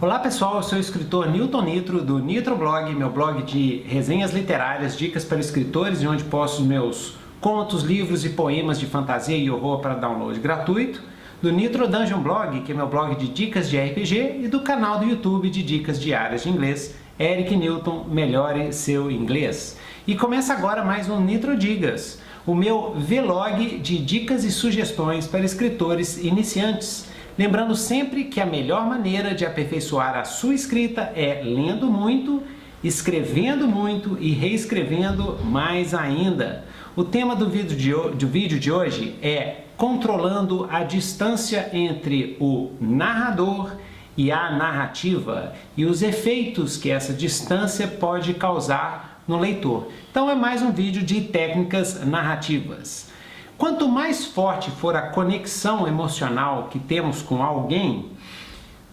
Olá pessoal, eu sou o escritor Newton Nitro do Nitro Blog, meu blog de resenhas literárias, dicas para escritores, e onde posto meus contos, livros e poemas de fantasia e horror para download gratuito, do Nitro Dungeon Blog, que é meu blog de dicas de RPG, e do canal do YouTube de dicas diárias de inglês, Eric Newton, melhore seu inglês. E começa agora mais um Nitro Dicas, o meu vlog de dicas e sugestões para escritores iniciantes. Lembrando sempre que a melhor maneira de aperfeiçoar a sua escrita é lendo muito, escrevendo muito e reescrevendo mais ainda. O tema do vídeo de hoje é controlando a distância entre o narrador e a narrativa e os efeitos que essa distância pode causar no leitor. Então é mais um vídeo de técnicas narrativas. Quanto mais forte for a conexão emocional que temos com alguém,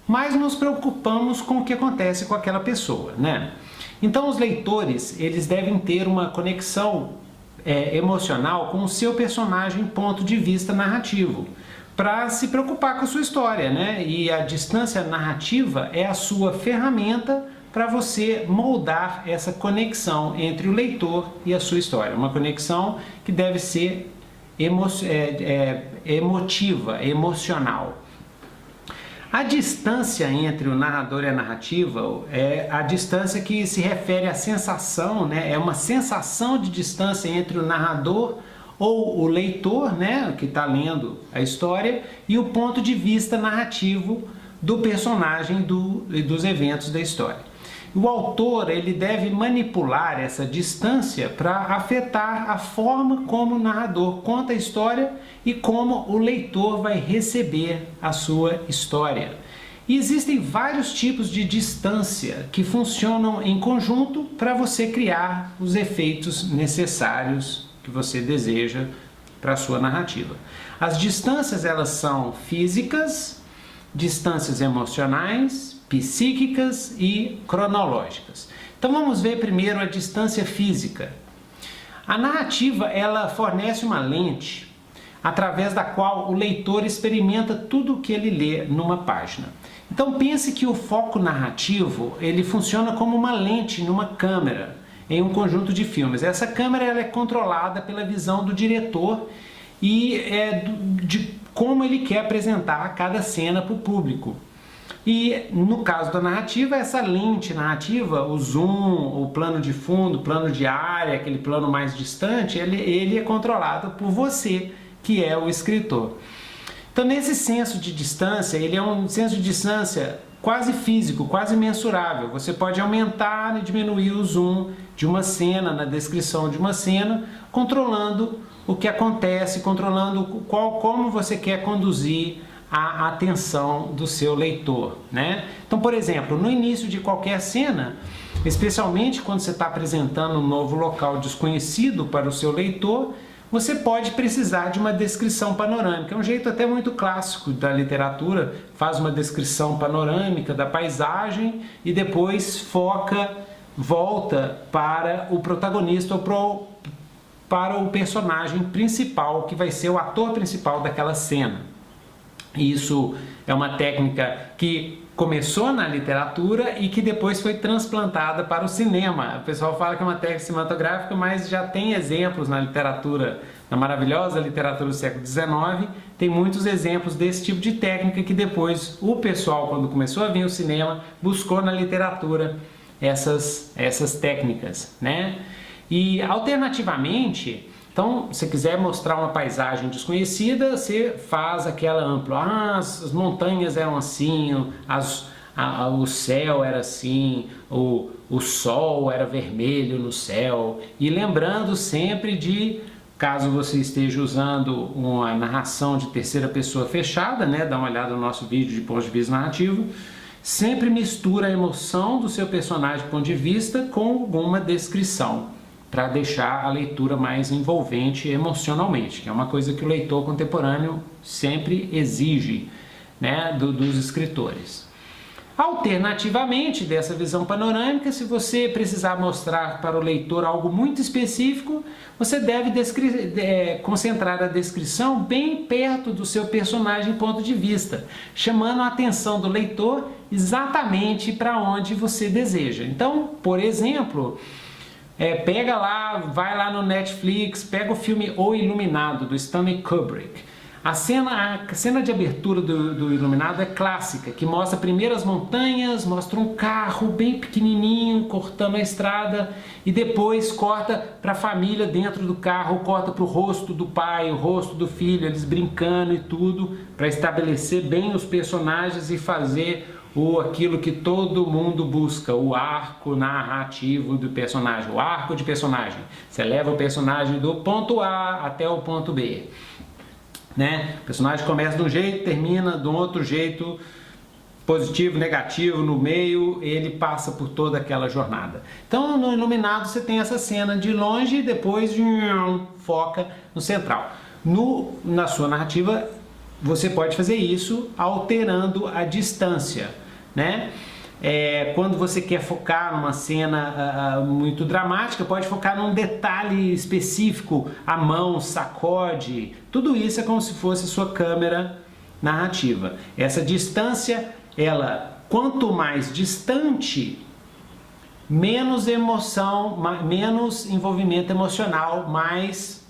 mais nos preocupamos com o que acontece com aquela pessoa, né? Então os leitores, eles devem ter uma conexão emocional com o seu personagem ponto de vista narrativo, para se preocupar com a sua história, né? E a distância narrativa é a sua ferramenta para você moldar essa conexão entre o leitor e a sua história. Uma conexão que deve ser emotiva, emocional. A distância entre o narrador e a narrativa é a distância que se refere à sensação, né? É uma sensação de distância entre o narrador ou o leitor, né, que está lendo a história, e o ponto de vista narrativo do personagem dos eventos da história. O autor, ele deve manipular essa distância para afetar a forma como o narrador conta a história e como o leitor vai receber a sua história. E existem vários tipos de distância que funcionam em conjunto para você criar os efeitos necessários que você deseja para a sua narrativa. As distâncias, elas são físicas, distâncias emocionais, psíquicas e cronológicas. Então vamos ver primeiro a distância física. A narrativa, ela fornece uma lente através da qual o leitor experimenta tudo o que ele lê numa página. Então pense que o foco narrativo, ele funciona como uma lente numa câmera em um conjunto de filmes. Essa câmera, ela é controlada pela visão do diretor e de como ele quer apresentar cada cena para o público. E no caso da narrativa, essa lente narrativa, o zoom, o plano de fundo, o plano de área, aquele plano mais distante, ele é controlado por você, que é o escritor. Então nesse senso de distância, ele é um senso de distância quase físico, quase mensurável. Você pode aumentar e diminuir o zoom de uma cena, na descrição de uma cena, controlando o que acontece, controlando como você quer conduzir a atenção do seu leitor, né? Então, por exemplo, no início de qualquer cena, especialmente quando você está apresentando um novo local desconhecido para o seu leitor, você pode precisar de uma descrição panorâmica. É um jeito até muito clássico da literatura, faz uma descrição panorâmica da paisagem e depois volta para o protagonista ou para o personagem principal, que vai ser o ator principal daquela cena. Isso é uma técnica que começou na literatura e que depois foi transplantada para o cinema. O pessoal fala que é uma técnica cinematográfica, mas já tem exemplos na literatura, na maravilhosa literatura do século XIX, tem muitos exemplos desse tipo de técnica que depois o pessoal, quando começou a vir o cinema, buscou na literatura essas técnicas, né? E alternativamente, então, se quiser mostrar uma paisagem desconhecida, você faz aquela ampla. As montanhas eram assim, o céu era assim, o sol era vermelho no céu. E lembrando sempre de, caso você esteja usando uma narração de terceira pessoa fechada, né? Dá uma olhada no nosso vídeo de ponto de vista narrativo. Sempre mistura a emoção do seu personagem ponto de vista com alguma descrição, para deixar a leitura mais envolvente emocionalmente, que é uma coisa que o leitor contemporâneo sempre exige, né, dos escritores. Alternativamente, dessa visão panorâmica, se você precisar mostrar para o leitor algo muito específico, você deve concentrar a descrição bem perto do seu personagem ponto de vista, chamando a atenção do leitor exatamente para onde você deseja. Então, por exemplo, pega lá, vai lá no Netflix, pega o filme O Iluminado, do Stanley Kubrick. A cena de abertura do Iluminado é clássica, que mostra primeiro as montanhas, mostra um carro bem pequenininho cortando a estrada e depois corta para a família dentro do carro, corta para o rosto do pai, o rosto do filho, eles brincando e tudo, para estabelecer bem os personagens e fazer aquilo que todo mundo busca, o arco narrativo do personagem, o arco de personagem. Você leva o personagem do ponto A até o ponto B. Né? O personagem começa de um jeito, termina de um outro jeito, positivo, negativo, no meio, ele passa por toda aquela jornada. Então, no Iluminado você tem essa cena de longe e depois foca no central. Na sua narrativa, você pode fazer isso alterando a distância, né? Quando você quer focar numa cena muito dramática, pode focar num detalhe específico, a mão sacode, tudo isso é como se fosse sua câmera narrativa. Essa distância, quanto mais distante, menos emoção, menos envolvimento emocional, mais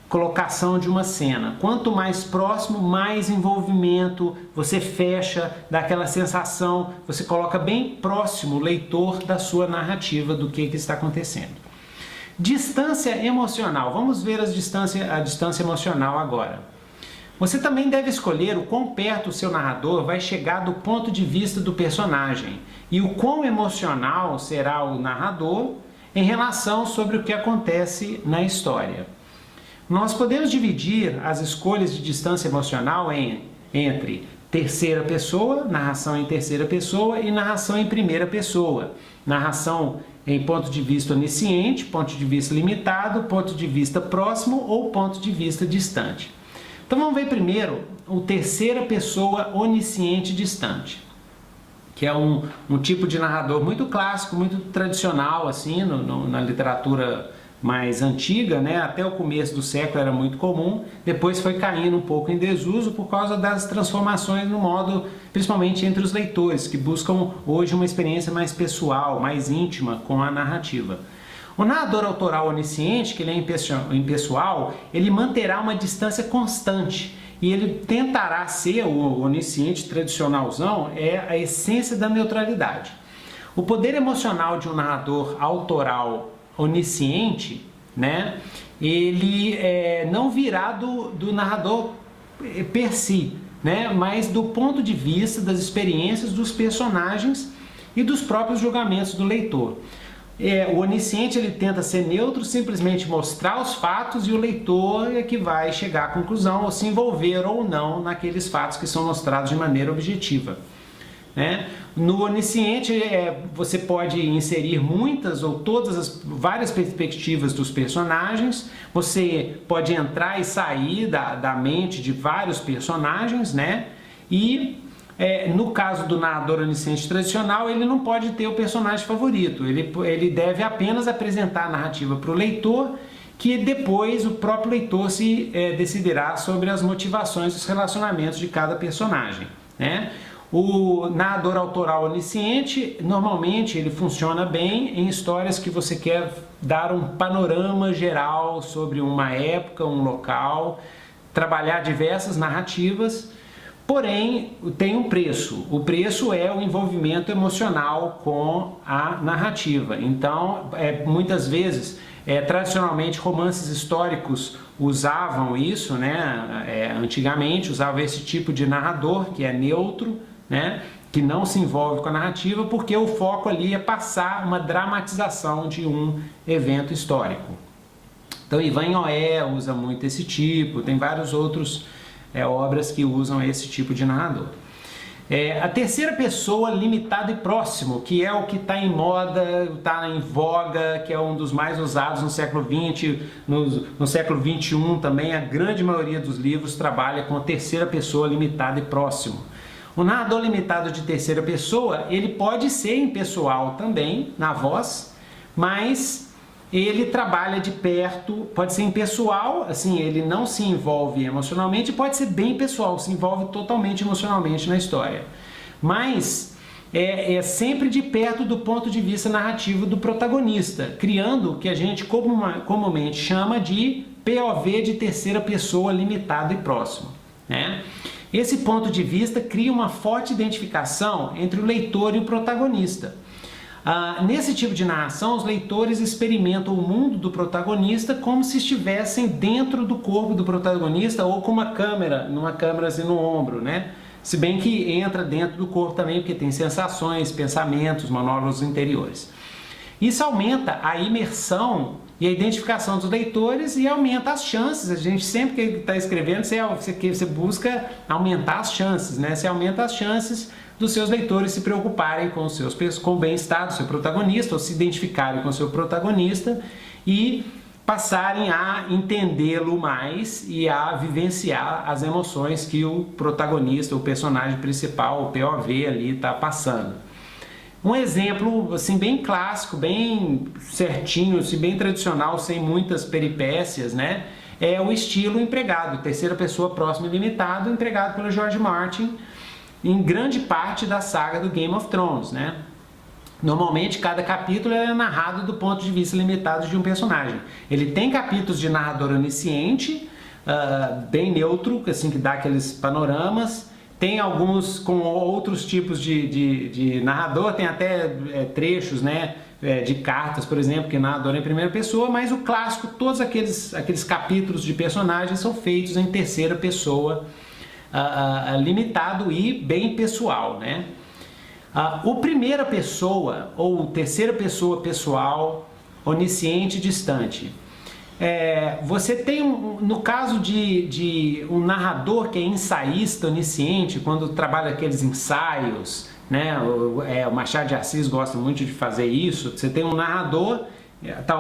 colocação de uma cena. Quanto mais próximo, mais envolvimento, você fecha, dá aquela sensação, você coloca bem próximo o leitor da sua narrativa do que está acontecendo. Distância emocional. Vamos ver a distância emocional agora. Você também deve escolher o quão perto o seu narrador vai chegar do ponto de vista do personagem e o quão emocional será o narrador em relação sobre o que acontece na história. Nós podemos dividir as escolhas de distância emocional entre terceira pessoa, narração em terceira pessoa e narração em primeira pessoa. Narração em ponto de vista onisciente, ponto de vista limitado, ponto de vista próximo ou ponto de vista distante. Então vamos ver primeiro o terceira pessoa onisciente distante, que é um tipo de narrador muito clássico, muito tradicional assim na literatura mais antiga, né? Até o começo do século era muito comum, depois foi caindo um pouco em desuso por causa das transformações no modo, principalmente entre os leitores, que buscam hoje uma experiência mais pessoal, mais íntima com a narrativa. O narrador autoral onisciente, que ele é impessoal, ele manterá uma distância constante e ele tentará ser, o onisciente tradicionalzão, a essência da neutralidade. O poder emocional de um narrador autoral onisciente, né, ele não virá do narrador per si, né, mas do ponto de vista das experiências dos personagens e dos próprios julgamentos do leitor. O onisciente ele tenta ser neutro, simplesmente mostrar os fatos e o leitor é que vai chegar à conclusão ou se envolver ou não naqueles fatos que são mostrados de maneira objetiva. Né? No onisciente você pode inserir muitas ou todas as várias perspectivas dos personagens, você pode entrar e sair da mente de vários personagens, né? E no caso do narrador onisciente tradicional, ele não pode ter o personagem favorito, ele deve apenas apresentar a narrativa para o leitor, que depois o próprio leitor se decidirá sobre as motivações e os relacionamentos de cada personagem, né? O narrador autoral onisciente, normalmente ele funciona bem em histórias que você quer dar um panorama geral sobre uma época, um local, trabalhar diversas narrativas, porém tem um preço. O preço é o envolvimento emocional com a narrativa. Então, muitas vezes, tradicionalmente, romances históricos usavam isso, né? Antigamente usavam esse tipo de narrador, que é neutro, né? Que não se envolve com a narrativa, porque o foco ali é passar uma dramatização de um evento histórico. Então Ivan Noé usa muito esse tipo, tem vários outros obras que usam esse tipo de narrador. A terceira pessoa, limitado e próximo, que é o que está em moda, está em voga, que é um dos mais usados no século XX, no século XXI também, a grande maioria dos livros trabalha com a terceira pessoa, limitado e próximo. O narrador limitado de terceira pessoa, ele pode ser impessoal também, na voz, mas ele trabalha de perto, pode ser impessoal, assim, ele não se envolve emocionalmente, pode ser bem pessoal, se envolve totalmente emocionalmente na história. Mas é sempre de perto do ponto de vista narrativo do protagonista, criando o que a gente comumente chama de POV de terceira pessoa limitado e próximo, né? Esse ponto de vista cria uma forte identificação entre o leitor e o protagonista. Nesse tipo de narração, os leitores experimentam o mundo do protagonista como se estivessem dentro do corpo do protagonista ou com uma câmera assim no ombro, né? Se bem que entra dentro do corpo também, porque tem sensações, pensamentos, monólogos interiores. Isso aumenta a imersão e a identificação dos leitores e aumenta as chances. A gente sempre que está escrevendo, você busca aumentar as chances, né? Você aumenta as chances dos seus leitores se preocuparem com o bem-estar do seu protagonista, ou se identificarem com o seu protagonista e passarem a entendê-lo mais e a vivenciar as emoções que o protagonista, o personagem principal, o POV ali está passando. Um exemplo assim bem clássico, bem certinho, assim, bem tradicional, sem muitas peripécias, né? É o estilo empregado, terceira pessoa próximo e limitado, empregado pelo George Martin em grande parte da saga do Game of Thrones, né? Normalmente cada capítulo é narrado do ponto de vista limitado de um personagem. Ele tem capítulos de narrador onisciente, bem neutro, assim, que dá aqueles panoramas. Tem alguns com outros tipos de narrador, tem até trechos, né, de cartas, por exemplo, que narrador é em primeira pessoa, mas o clássico, todos aqueles capítulos de personagens são feitos em terceira pessoa, limitado e bem pessoal, né? O primeira pessoa ou terceira pessoa pessoal, onisciente, distante. Você tem, no caso de um narrador que é ensaísta, onisciente, quando trabalha aqueles ensaios, né? O Machado de Assis gosta muito de fazer isso. Você tem um narrador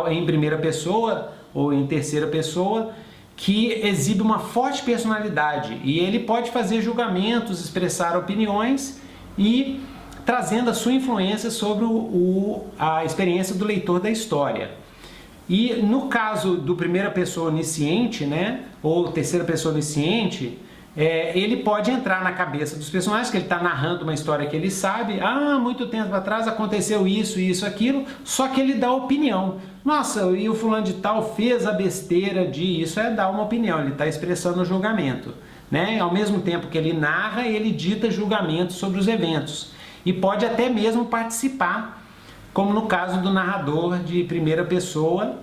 em primeira pessoa ou em terceira pessoa que exibe uma forte personalidade e ele pode fazer julgamentos, expressar opiniões e trazendo a sua influência sobre a experiência do leitor da história. E no caso do primeira pessoa onisciente, né, ou terceira pessoa onisciente, ele pode entrar na cabeça dos personagens, que ele está narrando uma história que ele sabe, muito tempo atrás aconteceu isso, isso, aquilo, só que ele dá opinião. Nossa, e o fulano de tal fez a besteira de... Isso é dar uma opinião, ele está expressando o julgamento, né? Ao mesmo tempo que ele narra, ele dita julgamentos sobre os eventos. E pode até mesmo participar, como no caso do narrador de primeira pessoa,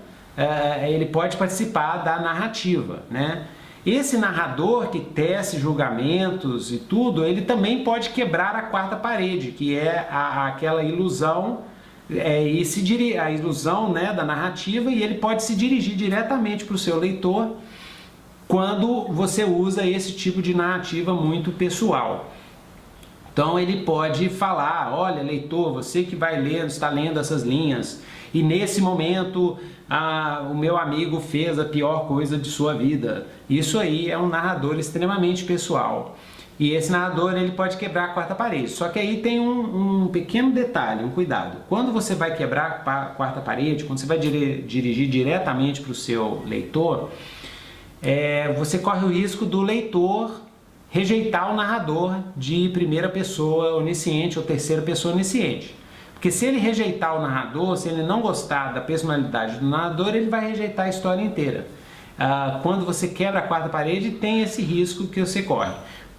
ele pode participar da narrativa, né? Esse narrador que tece julgamentos e tudo, ele também pode quebrar a quarta parede, que é aquela ilusão, a ilusão, né, da narrativa, e ele pode se dirigir diretamente para o seu leitor quando você usa esse tipo de narrativa muito pessoal. Então ele pode falar, olha leitor, você que vai ler, está lendo essas linhas, e nesse momento o meu amigo fez a pior coisa de sua vida. Isso aí é um narrador extremamente pessoal. E esse narrador ele pode quebrar a quarta parede. Só que aí tem um pequeno detalhe, um cuidado. Quando você vai quebrar a quarta parede, quando você vai dirigir diretamente para o seu leitor, você corre o risco do leitor rejeitar o narrador de primeira pessoa onisciente ou terceira pessoa onisciente. Porque se ele rejeitar o narrador, se ele não gostar da personalidade do narrador, ele vai rejeitar a história inteira. Quando você quebra a quarta parede, tem esse risco que você corre.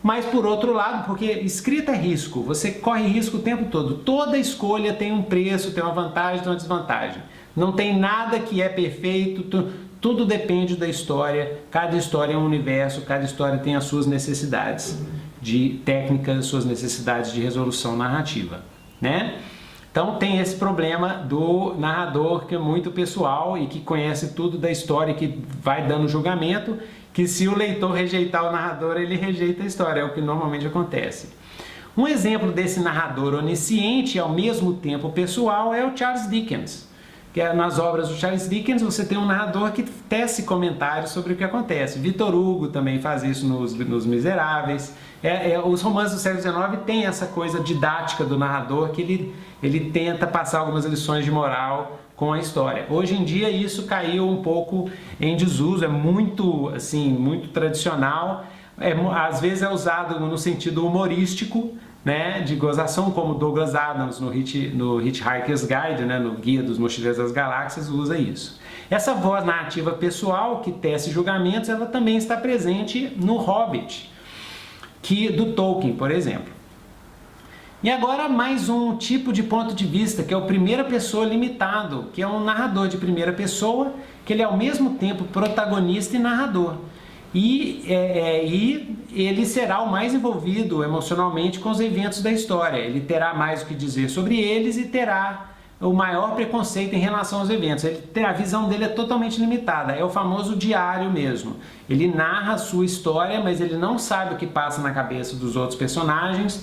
Mas por outro lado, porque escrita é risco, você corre risco o tempo todo. Toda escolha tem um preço, tem uma vantagem, tem uma desvantagem. Não tem nada que é perfeito, tudo depende da história. Cada história é um universo, cada história tem as suas necessidades de técnicas, suas necessidades de resolução narrativa, né? Então tem esse problema do narrador que é muito pessoal e que conhece tudo da história, que vai dando julgamento, que se o leitor rejeitar o narrador, ele rejeita a história, é o que normalmente acontece. Um exemplo desse narrador onisciente e ao mesmo tempo pessoal é o Charles Dickens. que nas obras do Charles Dickens você tem um narrador que tece comentários sobre o que acontece. Victor Hugo também faz isso nos Miseráveis. Os romances do século XIX têm essa coisa didática do narrador, que ele tenta passar algumas lições de moral com a história. Hoje em dia isso caiu um pouco em desuso, é muito, assim, muito tradicional, às vezes é usado no sentido humorístico, né, de gozação, como Douglas Adams no Hitchhiker's Guide, né, no Guia dos Mochileiros das Galáxias, usa isso. Essa voz narrativa pessoal que tece julgamentos, ela também está presente no Hobbit, do Tolkien, por exemplo. E agora mais um tipo de ponto de vista, que é o primeira pessoa limitado, que é um narrador de primeira pessoa, que ele é ao mesmo tempo protagonista e narrador. E ele será o mais envolvido emocionalmente com os eventos da história. Ele terá mais o que dizer sobre eles e terá o maior preconceito em relação aos eventos. A visão dele é totalmente limitada, é o famoso diário mesmo. Ele narra a sua história, mas ele não sabe o que passa na cabeça dos outros personagens,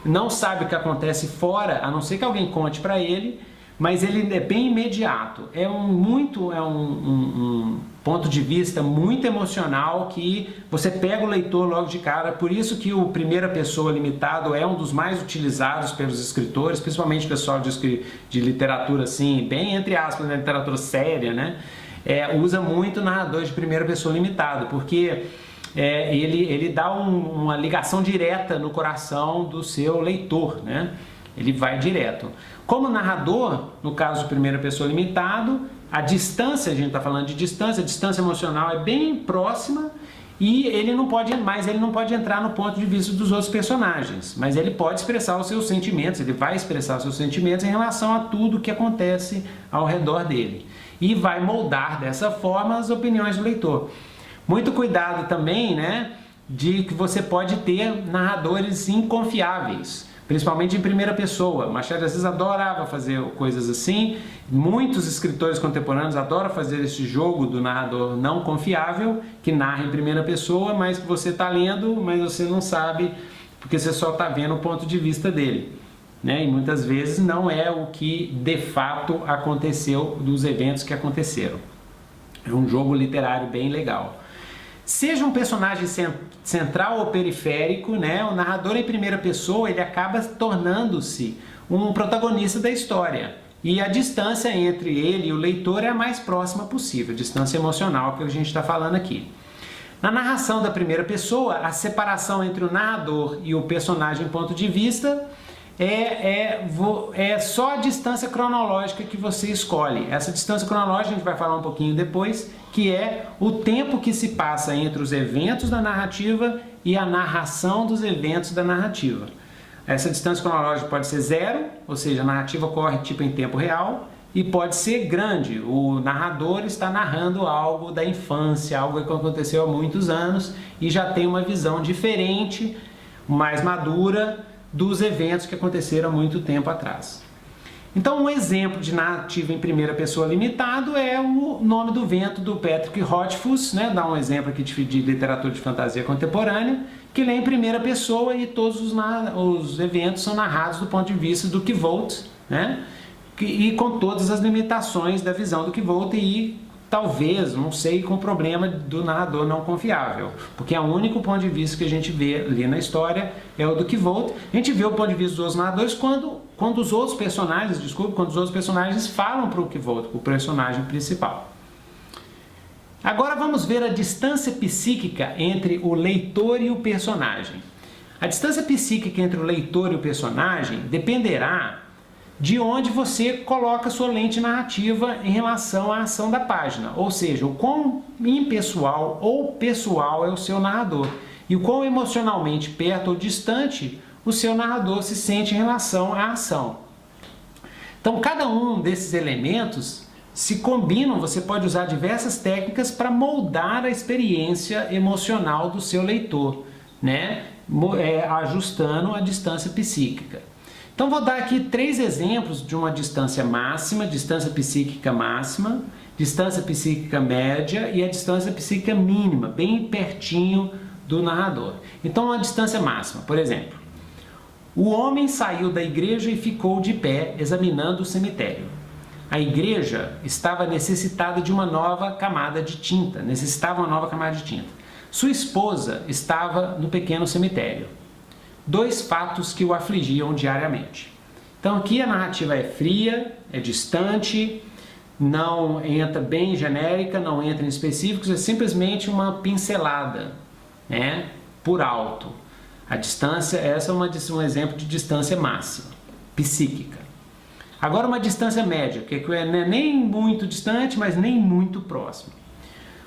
não sabe o que acontece fora, a não ser que alguém conte para ele, mas ele é bem imediato. É um ponto de vista muito emocional que você pega o leitor logo de cara. Por isso que o primeira pessoa limitado é um dos mais utilizados pelos escritores, principalmente o pessoal de literatura assim, bem entre aspas, né, literatura séria, né? Usa muito narrador de primeira pessoa limitado, porque ele dá uma ligação direta no coração do seu leitor, né? Ele vai direto. Como narrador, no caso de primeira pessoa limitado, a distância, a gente está falando de distância, a distância emocional é bem próxima e ele não pode entrar no ponto de vista dos outros personagens, mas ele pode expressar os seus sentimentos, ele vai expressar os seus sentimentos em relação a tudo que acontece ao redor dele e vai moldar dessa forma as opiniões do leitor. Muito cuidado também, né, de que você pode ter narradores inconfiáveis, principalmente em primeira pessoa. Machado de Assis adorava fazer coisas assim, muitos escritores contemporâneos adoram fazer esse jogo do narrador não confiável, que narra em primeira pessoa, mas que você está lendo, mas você não sabe, porque você só está vendo o ponto de vista dele, né? E muitas vezes não é o que de fato aconteceu dos eventos que aconteceram. É um jogo literário bem legal. Seja um personagem central ou periférico, né, o narrador em primeira pessoa ele acaba tornando-se um protagonista da história. E a distância entre ele e o leitor é a mais próxima possível, a distância emocional que a gente está falando aqui. Na narração da primeira pessoa, a separação entre o narrador e o personagem ponto de vista é só a distância cronológica que você escolhe. Essa distância cronológica a gente vai falar um pouquinho depois, que é o tempo que se passa entre os eventos da narrativa e a narração dos eventos da narrativa. Essa distância cronológica pode ser zero, ou seja, a narrativa corre tipo em tempo real, e pode ser grande, o narrador está narrando algo da infância, algo que aconteceu há muitos anos e já tem uma visão diferente, mais madura, dos eventos que aconteceram há muito tempo atrás. Então, um exemplo de narrativa em primeira pessoa limitado é o Nome do Vento, do Patrick Rothfuss, né? Dá um exemplo aqui de literatura de fantasia contemporânea, que lê em primeira pessoa e todos os eventos são narrados do ponto de vista do Kvolt, né? E com todas as limitações da visão do Kvolt e talvez, não sei, com o problema do narrador não confiável, porque é o único ponto de vista que a gente vê ali na história é o do Kvolt. A gente vê o ponto de vista dos outros narradores quando os outros personagens falam para o Kvolt, o personagem principal. Agora vamos ver a distância psíquica entre o leitor e o personagem. A distância psíquica entre o leitor e o personagem dependerá de onde você coloca sua lente narrativa em relação à ação da página, ou seja, o quão impessoal ou pessoal é o seu narrador e o quão emocionalmente perto ou distante o seu narrador se sente em relação à ação. Então, cada um desses elementos se combinam, você pode usar diversas técnicas para moldar a experiência emocional do seu leitor, né? Ajustando a distância psíquica. Então vou dar aqui 3 exemplos de uma distância máxima, distância psíquica máxima, distância psíquica média e a distância psíquica mínima, bem pertinho do narrador. Então a distância máxima, por exemplo, o homem saiu da igreja e ficou de pé examinando o cemitério. a igreja estava necessitada de uma nova camada de tinta, necessitava uma nova camada de tinta. Sua esposa estava no pequeno cemitério. Dois fatos que o afligiam diariamente. Então aqui a narrativa é fria, é distante, não entra bem genérica, não entra em específicos, é simplesmente uma pincelada, né, por alto. A distância, essa é um exemplo de distância máxima, psíquica. Agora uma distância média, que não é nem muito distante, mas nem muito próximo.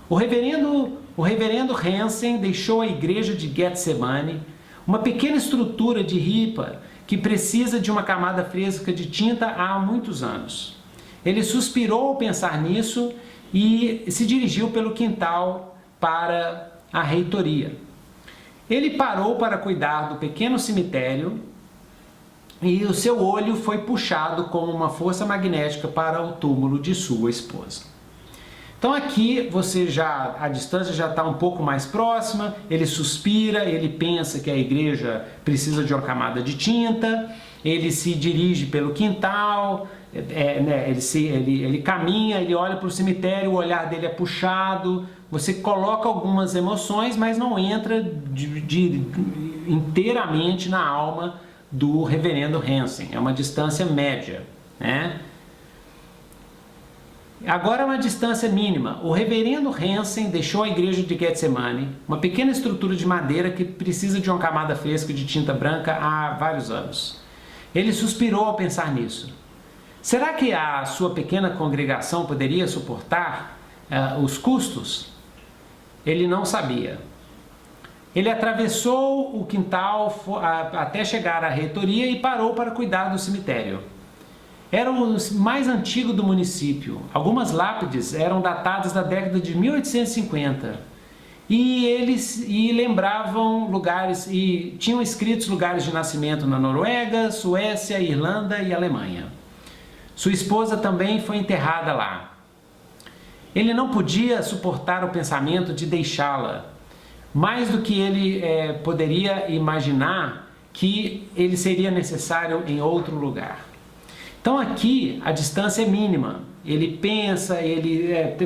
O reverendo Hansen deixou a igreja de Getsemane, uma pequena estrutura de ripa que precisa de uma camada fresca de tinta há muitos anos. Ele suspirou ao pensar nisso e se dirigiu pelo quintal para a reitoria. Ele parou para cuidar do pequeno cemitério e o seu olho foi puxado como uma força magnética para o túmulo de sua esposa. Então aqui a distância já está um pouco mais próxima, ele suspira, ele pensa que a igreja precisa de uma camada de tinta, ele se dirige pelo quintal, ele caminha, ele olha para o cemitério, o olhar dele é puxado, você coloca algumas emoções, mas não entra inteiramente na alma do reverendo Hansen, é uma distância média, né? Agora uma distância mínima. O reverendo Hansen deixou a igreja de Getsemane, uma pequena estrutura de madeira que precisa de uma camada fresca de tinta branca há vários anos. Ele suspirou ao pensar nisso. Será que a sua pequena congregação poderia suportar os custos? Ele não sabia. Ele atravessou o quintal até chegar à reitoria e parou para cuidar do cemitério. Era o mais antigo do município. Algumas lápides eram datadas da década de 1850 e lembravam lugares e tinham escritos lugares de nascimento na Noruega, Suécia, Irlanda e Alemanha. Sua esposa também foi enterrada lá. Ele não podia suportar o pensamento de deixá-la, mais do que ele poderia imaginar que ele seria necessário em outro lugar. Então aqui a distância é mínima, ele pensa,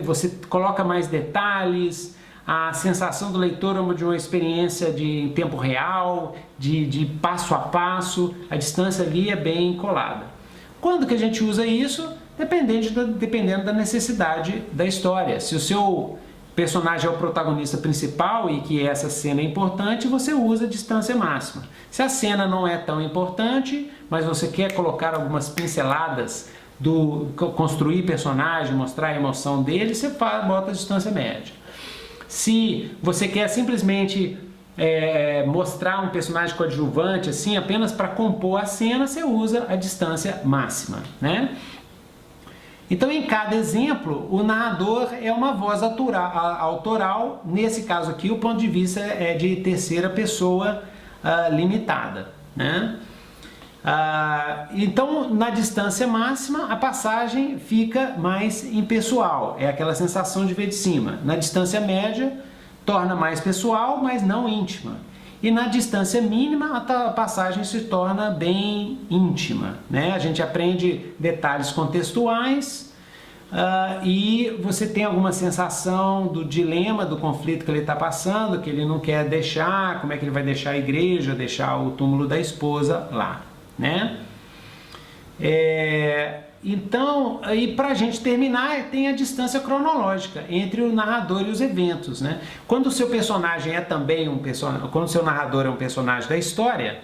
você coloca mais detalhes, a sensação do leitor é de uma experiência em tempo real, de passo a passo, a distância ali é bem colada. Quando que a gente usa isso? Dependendo da necessidade da história. Se o seu personagem é o protagonista principal e que essa cena é importante, você usa a distância máxima. Se a cena não é tão importante, mas você quer colocar algumas pinceladas, construir personagem, mostrar a emoção dele, você bota a distância média. Se você quer simplesmente mostrar um personagem coadjuvante, assim, apenas para compor a cena, você usa a distância máxima, né? Então, em cada exemplo, o narrador é uma voz autoral. Nesse caso aqui, o ponto de vista é de terceira pessoa limitada, né? Então, na distância máxima, a passagem fica mais impessoal. É aquela sensação de ver de cima. Na distância média, torna mais pessoal, mas não íntima. E na distância mínima, a passagem se torna bem íntima, né? A gente aprende detalhes contextuais e você tem alguma sensação do dilema, do conflito que ele está passando, que ele não quer deixar, como é que ele vai deixar a igreja, deixar o túmulo da esposa lá, né? Então, aí para a gente terminar, tem a distância cronológica entre o narrador e os eventos, né? Quando o seu personagem é também quando o seu narrador é um personagem da história,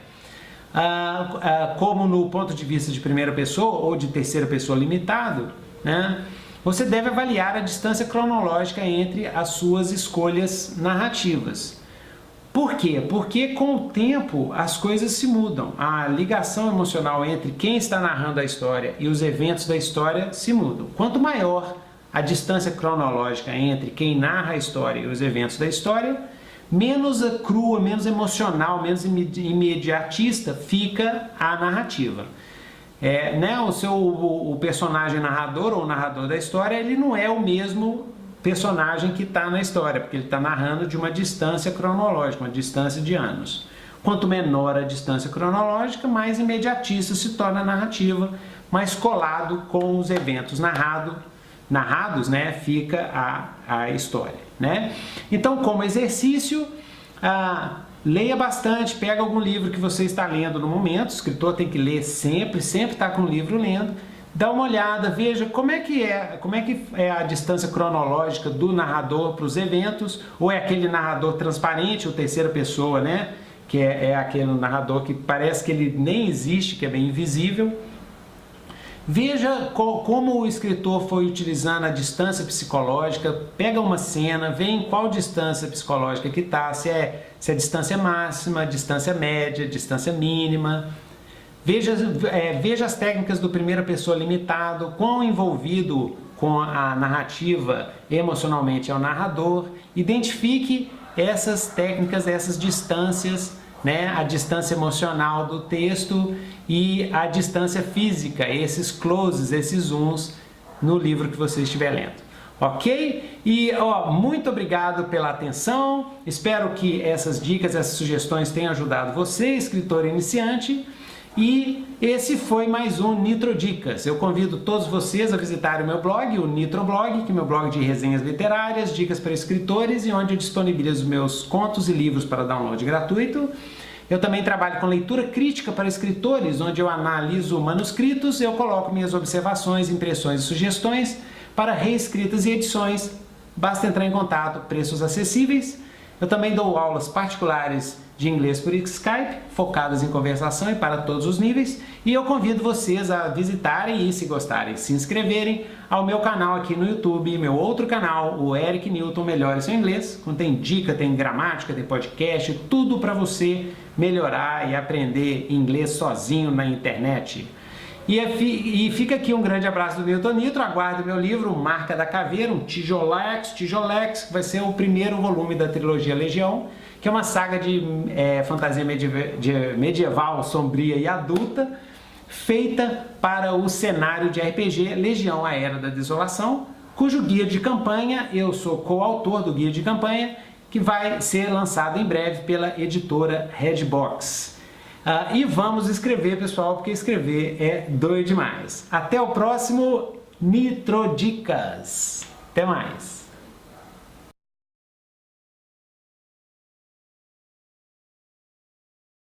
como no ponto de vista de primeira pessoa ou de terceira pessoa limitado, né? Você deve avaliar a distância cronológica entre as suas escolhas narrativas. Por quê? Porque com o tempo as coisas se mudam. A ligação emocional entre quem está narrando a história e os eventos da história se mudam. Quanto maior a distância cronológica entre quem narra a história e os eventos da história, menos crua, menos emocional, menos imediatista fica a narrativa. O personagem narrador ou narrador da história, ele não é o mesmo personagem que está na história, porque ele está narrando de uma distância cronológica, uma distância de anos. Quanto menor a distância cronológica, mais imediatista se torna a narrativa, mais colado com os eventos narrados, né, fica a história, né? Então, como exercício, leia bastante, pega algum livro que você está lendo no momento, o escritor tem que ler sempre está com o livro lendo, dá uma olhada, veja como é que é a distância cronológica do narrador para os eventos, ou é aquele narrador transparente, ou terceira pessoa, né? Que é aquele narrador que parece que ele nem existe, que é bem invisível. Veja como o escritor foi utilizando a distância psicológica, pega uma cena, vê em qual distância psicológica que está, se é distância máxima, distância média, distância mínima. Veja as técnicas do primeira pessoa limitado, quão envolvido com a narrativa emocionalmente é o narrador. Identifique essas técnicas, essas distâncias, né? A distância emocional do texto e a distância física, esses closes, esses zooms no livro que você estiver lendo. Ok? E muito obrigado pela atenção, espero que essas dicas, essas sugestões tenham ajudado você, escritor iniciante, e esse foi mais um Nitro Dicas. Eu convido todos vocês a visitarem o meu blog, o Nitro Blog, que é o meu blog de resenhas literárias, dicas para escritores e onde eu disponibilizo meus contos e livros para download gratuito. Eu também trabalho com leitura crítica para escritores, onde eu analiso manuscritos, eu coloco minhas observações, impressões e sugestões para reescritas e edições. Basta entrar em contato, preços acessíveis. Eu também dou aulas particulares de inglês por Skype, focadas em conversação e para todos os níveis. E eu convido vocês a visitarem e, se gostarem, se inscreverem ao meu canal aqui no YouTube, meu outro canal, o Eric Newton Melhore Seu Inglês. Tem dica, tem gramática, tem podcast, tudo para você melhorar e aprender inglês sozinho na internet. E fica aqui um grande abraço do Newton Nitro, aguarde meu livro Marca da Caveira, um tijolex, que vai ser o primeiro volume da trilogia Legião, que é uma saga de fantasia medieval, sombria e adulta, feita para o cenário de RPG Legião, a Era da Desolação, cujo guia de campanha, eu sou coautor do guia de campanha, que vai ser lançado em breve pela editora Redbox. E vamos escrever, pessoal, porque escrever é doido demais. Até o próximo Nitro Dicas. Até mais.